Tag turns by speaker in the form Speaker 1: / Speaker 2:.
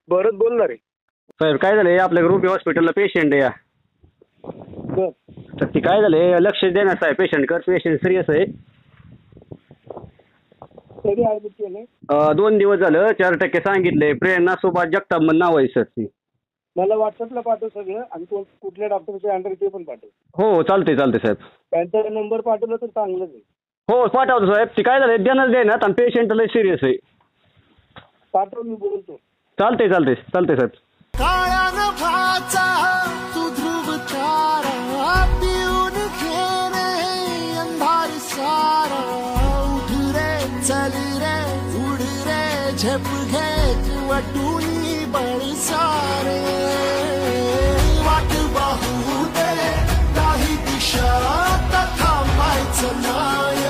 Speaker 1: भरत बोलणार आहे.
Speaker 2: साहेब काय झालंय आपल्या रुबी हॉस्पिटलला पेशंट आहे या.
Speaker 1: बर.
Speaker 2: तर ती काय झालंय लक्ष देणार साहेब पेशंटकर. पेशंट सिरियस आहे.
Speaker 1: कधी ऍडमिट केलंय?
Speaker 2: 2 दिवस झालं. 4% सांगितले. प्रेरणा सुभाष जगताप म्हणून नाव आहे सर ती.
Speaker 1: मला व्हॉट्सअपला पाठव सगळं आणि कुठल्या डॉक्टरचे अंडर ते पण पाठव.
Speaker 2: हो चालते साहेब.
Speaker 1: त्यांचा नंबर पाठवला तर चांगलंच आहे.
Speaker 2: हो पाठवतो साहेब. ती काय झालंय देणार देणार आणि पेशंट लय सिरियस आहे.
Speaker 1: पाठव, मी बोलतो.
Speaker 2: चालते साहेब.
Speaker 3: काळ्या नभाचा तू ध्रुव तारा पिऊन घेणे अंधार सारा उठ रे चल रे उड रे झेप घे वटुनी बळ सारे वाट बाहू दे काही दिशा तथा मायचं नाय